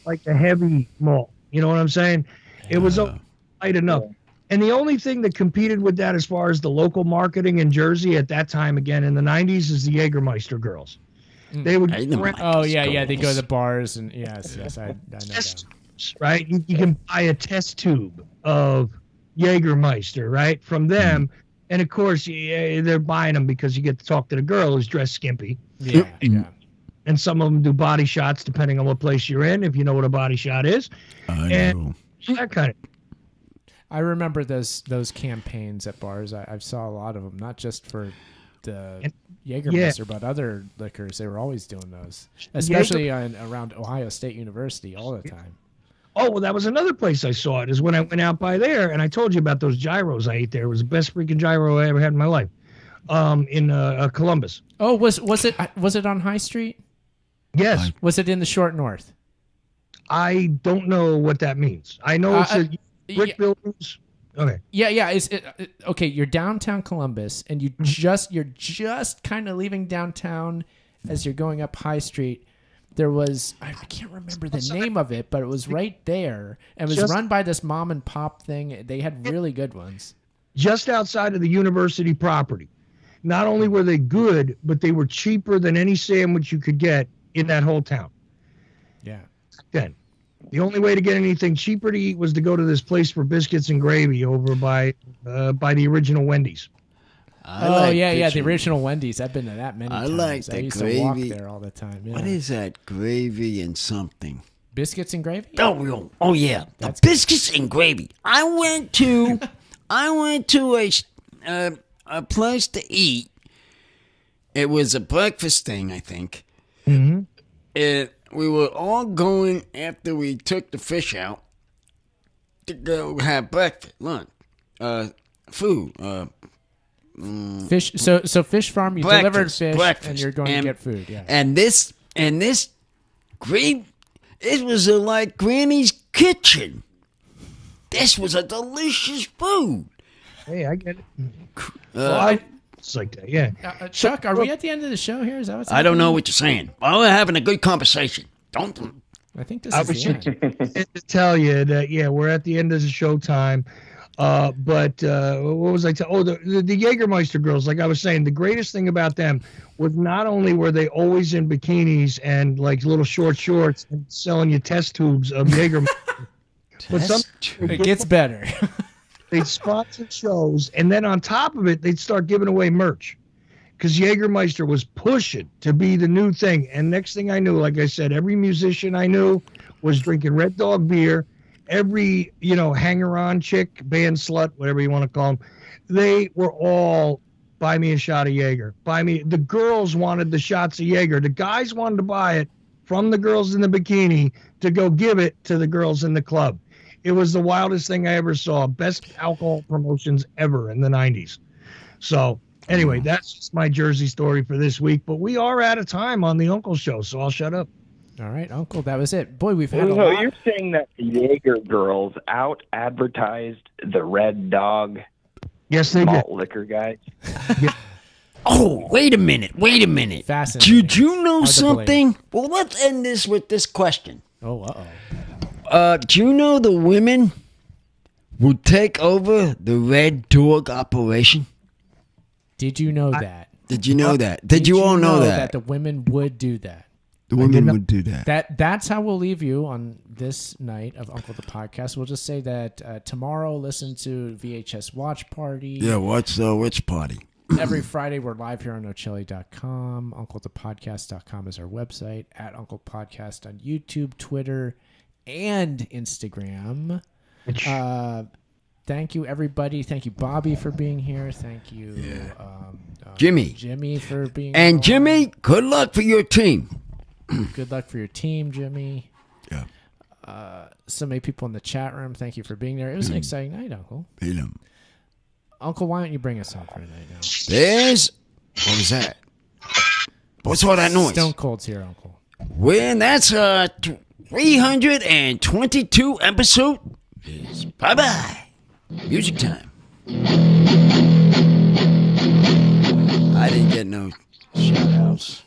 like a heavy malt. You know what I'm saying? It was light enough. And the only thing that competed with that as far as the local marketing in Jersey at that time, again, in the 90s, is the Jagermeister girls. They would they go to the bars and yes, I know that. Right? You can buy a test tube of Jagermeister, right, from them. And, of course, they're buying them because you get to talk to the girl who's dressed skimpy. Yeah. And some of them do body shots depending on what place you're in, if you know what a body shot is. I know. That kind of. I remember those campaigns at bars. I saw a lot of them, not just for the Jagermeister, but other liquors. They were always doing those, especially around Ohio State University all the time. Oh, well, that was another place I saw it, is when I went out by there, and I told you about those gyros I ate there. It was the best freaking gyro I ever had in my life, in Columbus. Oh, was it on High Street? Yes. Was it in the Short North? I don't know what that means. I know it's a brick buildings. Okay. Yeah. Okay, you're downtown Columbus, and you're just kind of leaving downtown as you're going up High Street. There was, I can't remember the name of it, but it was right there. And it was run by this mom and pop thing. They had really good ones. Just outside of the university property. Not only were they good, but they were cheaper than any sandwich you could get in that whole town. Yeah. Then. The only way to get anything cheaper to eat was to go to this place for biscuits and gravy over by the original Wendy's. The original Wendy's. I've been to that many times. Like the I used gravy. to walk there all the time. Yeah. What is that? Gravy and something. Biscuits and gravy? Oh yeah. The biscuits and gravy. I went to a place to eat. It was a breakfast thing, I think. Mm-hmm. We were all going after we took the fish out to go have breakfast, lunch, food. Fish. So fish farm. You delivered fish, breakfast, and you're going to get food. Yeah. And this great. It was like Granny's kitchen. This was a delicious food. Hey, I get it. It's like that, yeah. Chuck, are we at the end of the show here? Is that what's I don't know what you're saying. Well, we're having a good conversation. Don't. I think this is the end. To tell you that, yeah, we're at the end of the show time. But what was I telling? Oh, the Jagermeister girls, like I was saying, the greatest thing about them was not only were they always in bikinis and like little short shorts and selling you test tubes of Jagermeister, but it gets better. They'd sponsor shows, and then on top of it, they'd start giving away merch because Jagermeister was pushing to be the new thing. And next thing I knew, like I said, every musician I knew was drinking Red Dog beer. Every, hanger-on chick, band slut, whatever you want to call them, they were all, buy me a shot of Jaeger. The girls wanted the shots of Jaeger. The guys wanted to buy it from the girls in the bikini to go give it to the girls in the club. It was the wildest thing I ever saw. Best alcohol promotions ever in the 90s. So, anyway, that's just my Jersey story for this week. But we are out of time on the Uncle Show, so I'll shut up. All right, Uncle, that was it. Boy, we've had a lot. You're saying that the Jaeger girls out-advertised the Red Dog malt liquor guys? Oh, wait a minute. Fascinating. Did you know something? Well, let's end this with this question. Oh, do you know the women would take over the Red Dog operation? Did you know that? Did you know that? Did you all know that? That the women would do that? The women would do that. That's how we'll leave you on this night of Uncle the Podcast. We'll just say that tomorrow, listen to VHS Watch Party. Yeah, watch the Watch Party. Every Friday, we're live here on NoChili.com. UncleThePodcast.com is our website. At Uncle Podcast on YouTube, Twitter, and Instagram. Thank you, everybody. Thank you, Bobby, for being here. Thank you, Jimmy for being here. And on. Jimmy, good luck for your team. Good luck for your team, Jimmy. Yeah. So many people in the chat room. Thank you for being there. It was an exciting night, Uncle. Uncle, why don't you bring us on for tonight now? What was that? What's all that noise? Stone Cold's here, Uncle. When that's 322 episode. Bye-bye. Music time. I didn't get no shout-outs.